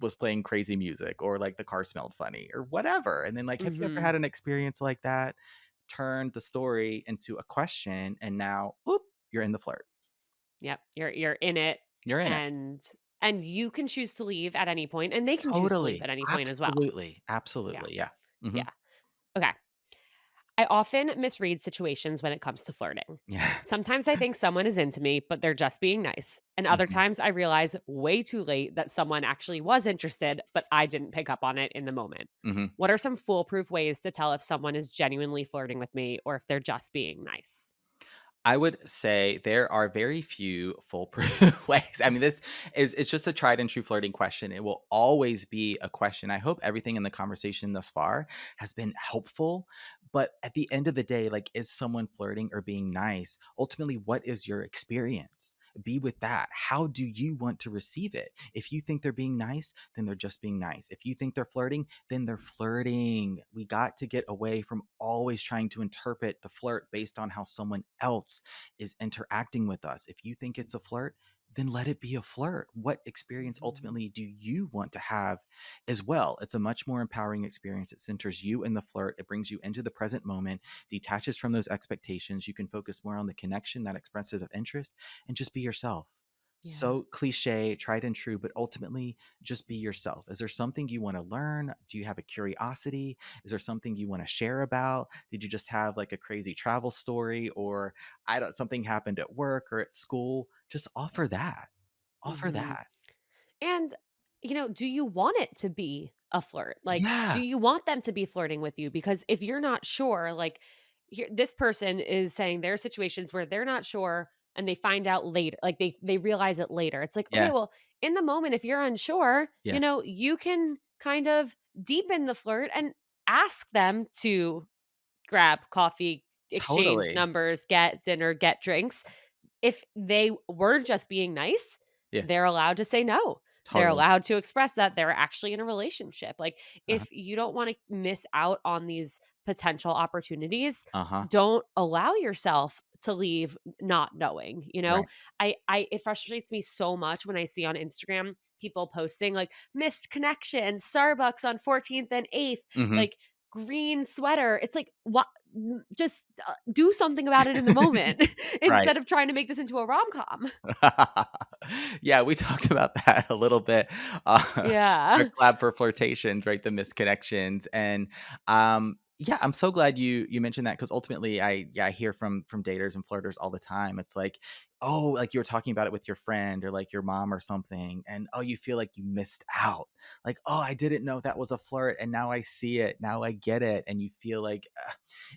Speaker 2: was playing crazy music or like the car smelled funny or whatever. And then like, have you ever
Speaker 1: Mhm.
Speaker 2: had an experience like that? Turn the story into a question and now, oop, you're in the flirt.
Speaker 1: Yep. You're in it,
Speaker 2: You're in it.
Speaker 1: and you can choose to leave at any point, and they can choose to leave
Speaker 2: Totally.
Speaker 1: at any point as well.
Speaker 2: Absolutely.
Speaker 1: Yeah.
Speaker 2: Absolutely. Yeah. Mhm.
Speaker 1: Yeah. Okay. I often misread situations when it comes to flirting.
Speaker 2: Yeah.
Speaker 1: Sometimes I think someone is into me, but they're just being nice. And other
Speaker 2: Mhm.
Speaker 1: times I realize way too late that someone actually was interested, but I didn't pick up on it in the moment.
Speaker 2: Mhm.
Speaker 1: What are some foolproof ways to tell if someone is genuinely flirting with me or if they're just being nice?
Speaker 2: I would say there are very few foolproof ways. I mean, it's just a tried and true flirting question. It will always be a question. I hope everything in the conversation thus far has been helpful. But at the end of the day, like, is someone flirting or being nice? Ultimately, what is your experience? Be with that. How do you want to receive it? If you think they're being nice, then they're just being nice. If you think they're flirting, then they're flirting. We got to get away from always trying to interpret the flirt based on how someone else is interacting with us. If you think it's a flirt, then let it be a flirt. What experience
Speaker 1: Mhm.
Speaker 2: ultimately do you want to have as well? It's a much more empowering experience. It centers you in the flirt. It brings you into the present moment, detaches from those expectations. You can focus more on the connection, that expresses of interest, and just be yourself.
Speaker 1: Yeah.
Speaker 2: So cliche, tried and true, but ultimately just be yourself. Is there something you want to learn? Do you have a curiosity? Is there something you want to share about? Did you just have like a crazy travel story, or I don't, something happened at work or at school? Just offer that. Offer
Speaker 1: Mhm.
Speaker 2: that.
Speaker 1: And, do you want it to be a flirt? Like, do
Speaker 2: Yeah.
Speaker 1: you want them to be flirting with you? Because if you're not sure, like, here, this person is saying there are situations where they're not sure and they find out later, like they realize it later. It's like, okay,
Speaker 2: Yeah.
Speaker 1: well, in the moment, if you're unsure,
Speaker 2: Yeah.
Speaker 1: you can kind of deepen the flirt and ask them to grab coffee, exchange
Speaker 2: Totally.
Speaker 1: numbers, get dinner, get drinks. If they were just being nice,
Speaker 2: Yeah.
Speaker 1: they're allowed to say no. They're
Speaker 2: Totally.
Speaker 1: allowed to express that they're actually in a relationship. Like,
Speaker 2: Uh-huh.
Speaker 1: if you don't want to miss out on these potential opportunities,
Speaker 2: Uh-huh.
Speaker 1: don't allow yourself to leave not knowing, you know?
Speaker 2: Right.
Speaker 1: I it frustrates me so much when I see on Instagram people posting like missed connection, Starbucks on 14th and 8th,
Speaker 2: Mhm.
Speaker 1: like green sweater. It's like what just do something about it in the moment
Speaker 2: Right.
Speaker 1: instead of trying to make this into a rom-com.
Speaker 2: Yeah, we talked about that a little bit. Our
Speaker 1: Yeah.
Speaker 2: collab for Flirtations, right? The misconnections, and yeah, I'm so glad you mentioned that because ultimately, I hear from daters and flirters all the time. It's like, oh, like you were talking about it with your friend or like your mom or something, and oh, you feel like you missed out. Like, oh, I didn't know that was a flirt, and now I see it. Now I get it, and you feel like,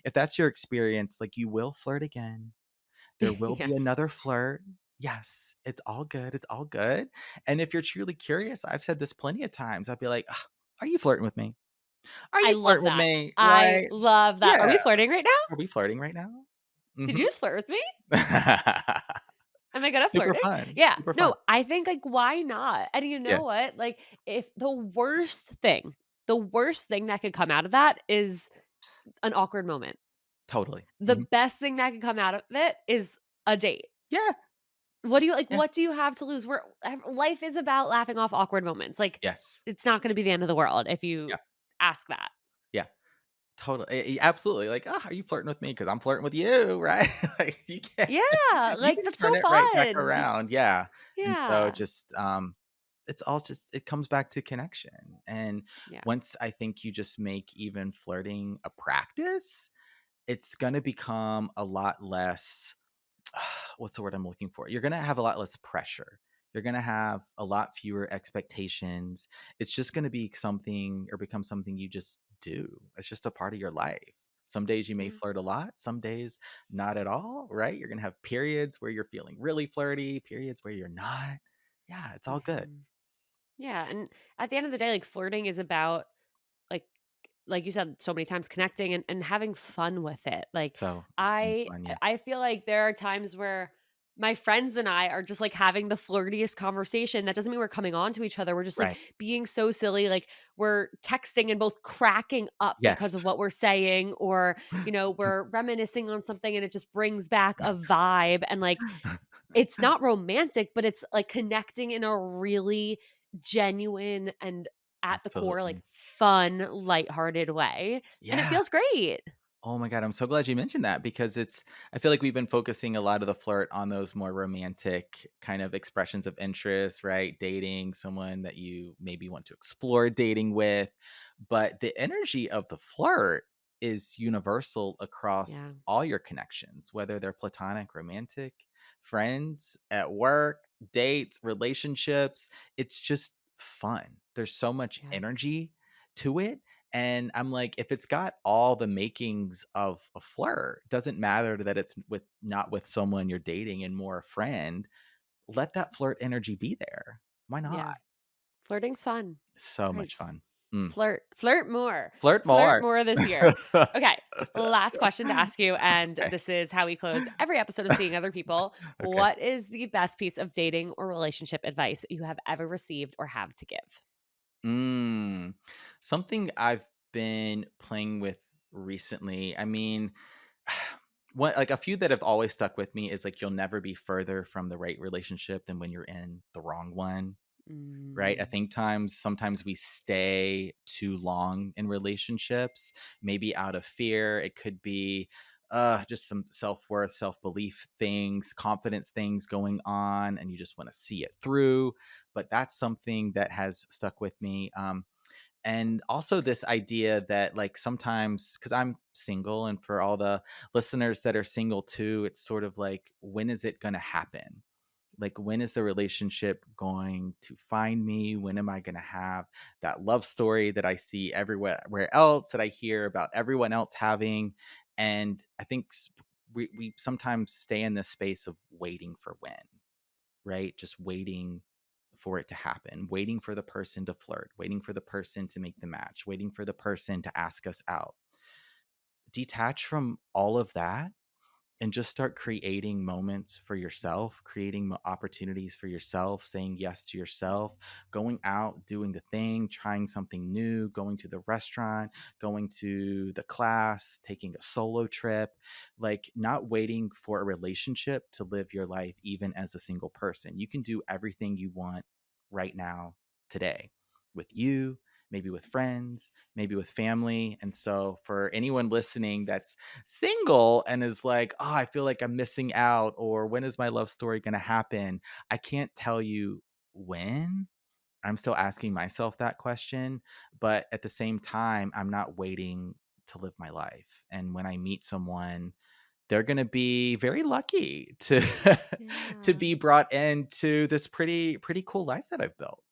Speaker 2: if that's your experience, like you will flirt again, there will be
Speaker 1: Yes.
Speaker 2: another flirt. Yes, it's all good, it's all good, and if you're truly curious, I've said this plenty of times, I'd be like, "Ugh, are you flirting with me? Are
Speaker 1: I
Speaker 2: you
Speaker 1: love
Speaker 2: flirting with
Speaker 1: that.
Speaker 2: me?"
Speaker 1: I
Speaker 2: Right?
Speaker 1: love that. Are
Speaker 2: Yeah.
Speaker 1: we flirting right now?
Speaker 2: Are we flirting right now?
Speaker 1: Did you
Speaker 2: Mhm.
Speaker 1: just flirt with me? Am I good at
Speaker 2: Super
Speaker 1: flirting?
Speaker 2: fun,
Speaker 1: Yeah.
Speaker 2: super fun.
Speaker 1: No, I think, like, why not? And you
Speaker 2: Yeah,
Speaker 1: know what? Like, if the worst thing that could come out of that is an awkward moment.
Speaker 2: totally.
Speaker 1: The
Speaker 2: Mhm.
Speaker 1: best thing that could come out of it is a date.
Speaker 2: Yeah,
Speaker 1: What do you like,
Speaker 2: yeah,
Speaker 1: what do you have to lose? Life is about laughing off awkward moments. Like,
Speaker 2: yes,
Speaker 1: it's not gonna be the end of the world if you
Speaker 2: yeah,
Speaker 1: ask that.
Speaker 2: yeah, totally, absolutely, like, "Oh, are you flirting with me? Because 'Cause I'm flirting with you," right? Like,
Speaker 1: Yeah,
Speaker 2: you
Speaker 1: like,
Speaker 2: can
Speaker 1: that's so
Speaker 2: turn it right back
Speaker 1: fun.
Speaker 2: around, yeah, and so
Speaker 1: Yeah.
Speaker 2: just, it's all just it comes back to connection, and
Speaker 1: Yeah.
Speaker 2: once I think you just make even flirting a practice, it's gonna become a lot less what's the word I'm looking for? You're gonna have a lot less pressure. You're gonna have a lot fewer expectations. It's just gonna be something or become something you just do. It's just a part of your life. Some days you may
Speaker 1: Yeah.
Speaker 2: flirt a lot, some days not at all, right? You're gonna have periods where you're feeling really flirty, periods where you're not. Yeah, it's all good.
Speaker 1: Mhm. Yeah, and at the end of the day, like, flirting is about, like like you said so many times, connecting and having fun with it. Like,
Speaker 2: So much
Speaker 1: I
Speaker 2: fun, yeah.
Speaker 1: I feel like there are times where my friends and I are just, like, having the flirtiest conversation. That doesn't mean we're coming on to each other. We're just, like,
Speaker 2: Right.
Speaker 1: being so silly, like, we're texting and both cracking up because
Speaker 2: Yes.
Speaker 1: of what we're saying, or, we're reminiscing on something and it just brings back a vibe, and, like, it's not romantic, but it's, like, connecting in a really genuine and at the core, like,
Speaker 2: Absolutely.
Speaker 1: fun, lighthearted way, and it
Speaker 2: Yeah.
Speaker 1: feels great.
Speaker 2: Oh my god, I'm so glad you mentioned that because I feel like we've been focusing a lot of the flirt on those more romantic kind of expressions of interest, right? Dating someone that you maybe want to explore dating with, but the energy of the flirt is universal
Speaker 1: Yeah,
Speaker 2: across all your connections, whether they're platonic, romantic, friends, at work, dates, relationships. It's just fun. There's so much
Speaker 1: yeah,
Speaker 2: energy to it, and I'm like, if it's got all the makings of a flirt, doesn't matter that it's with not with someone you're dating and more a friend, let that flirt energy be there. Why not?
Speaker 1: yeah. Flirting's fun.
Speaker 2: So much
Speaker 1: Guys,
Speaker 2: fun. Mm.
Speaker 1: flirt more.
Speaker 2: Flirt
Speaker 1: Flirt
Speaker 2: more.
Speaker 1: more this year. Okay, last question to ask you, and
Speaker 2: Okay.
Speaker 1: this is how we close every episode of Seeing Other People.
Speaker 2: Okay.
Speaker 1: What is the best piece of dating or relationship advice you have ever received or have to give?
Speaker 2: Mm. Something I've been playing with recently. I mean, what like a few that have always stuck with me is like you'll never be further from the right relationship than when you're in the wrong one. Right? I
Speaker 1: Mm,
Speaker 2: think sometimes we stay too long in relationships, maybe out of fear. It could be just some self-worth, self-belief things, confidence things going on, and you just want to see it through. But that's something that has stuck with me. And also this idea that like sometimes because I'm single and for all the listeners that are single too, it's sort of like when is it going to happen? Like when is the relationship going to find me? When am I going to have that love story that I see everywhere where else, that I hear about everyone else having? And I think we sometimes stay in this space of waiting for when, right? Just waiting for it to happen, waiting for the person to flirt, waiting for the person to make the match, waiting for the person to ask us out. Detach from all of that and just start creating moments for yourself, creating opportunities for yourself, saying yes to yourself, going out, doing the thing, trying something new, going to the restaurant, going to the class, taking a solo trip, like not waiting for a relationship to live your life, even as a single person. You can do everything you want right now, today, with you, maybe with friends, maybe with family. And so, for anyone listening that's single and is like, "Oh, I feel like I'm missing out," or "When is my love story gonna happen?" I can't tell you when. I'm still asking myself that question, but at the same time, I'm not waiting to live my life. And when I meet someone, they're gonna be very lucky to to
Speaker 1: Yeah.
Speaker 2: be brought into this pretty cool life that I've built.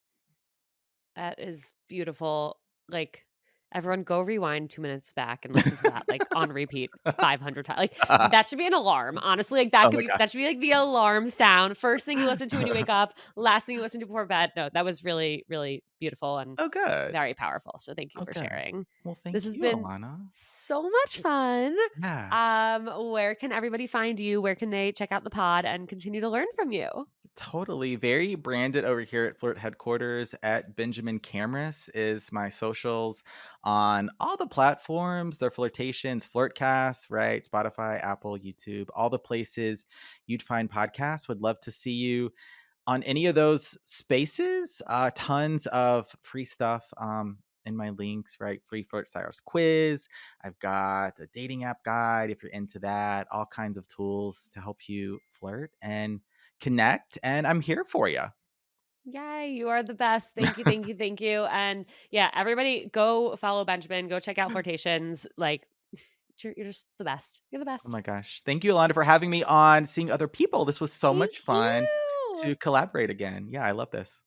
Speaker 1: That is beautiful. Like, everyone go rewind 2 minutes back and listen to that, like, on repeat 500 times. Like, that should be an alarm, honestly, like,
Speaker 2: Oh my
Speaker 1: that should be, like, the alarm sound. First thing you listen to when you wake
Speaker 2: gosh.
Speaker 1: up, last thing you listen to before bed. No, that was really, really beautiful and
Speaker 2: Oh, good.
Speaker 1: very powerful, so thank you
Speaker 2: Oh,
Speaker 1: for
Speaker 2: good.
Speaker 1: sharing.
Speaker 2: Well,
Speaker 1: This
Speaker 2: thank
Speaker 1: has
Speaker 2: you,
Speaker 1: been
Speaker 2: Alana.
Speaker 1: so much fun.
Speaker 2: Yeah.
Speaker 1: Where can everybody find you? Where can they check out the pod and continue to learn from you?
Speaker 2: Totally. Very branded over here at Flirt headquarters. At Benjamin Cameras is my socials on all the platforms. They're Flirtations, Flirtcast, right? Spotify, Apple, YouTube, all the places you'd find podcasts. Would love to see you on any of those spaces. Tons of free stuff in my links, right? Free Flirt Cyrus quiz. I've got a dating app guide if you're into that, all kinds of tools to help you flirt and connect. And I'm here for you.
Speaker 1: Yay, you are the best. Thank you, thank you, thank you. And yeah, everybody go follow Benjamin, go check out Flirtations. Like, you're just the best. You're the
Speaker 2: Oh
Speaker 1: best.
Speaker 2: my gosh. Thank you, Alana, for having me on Seeing Other People. This was so
Speaker 1: Thank
Speaker 2: much fun
Speaker 1: you.
Speaker 2: to collaborate again. Yeah, I love this.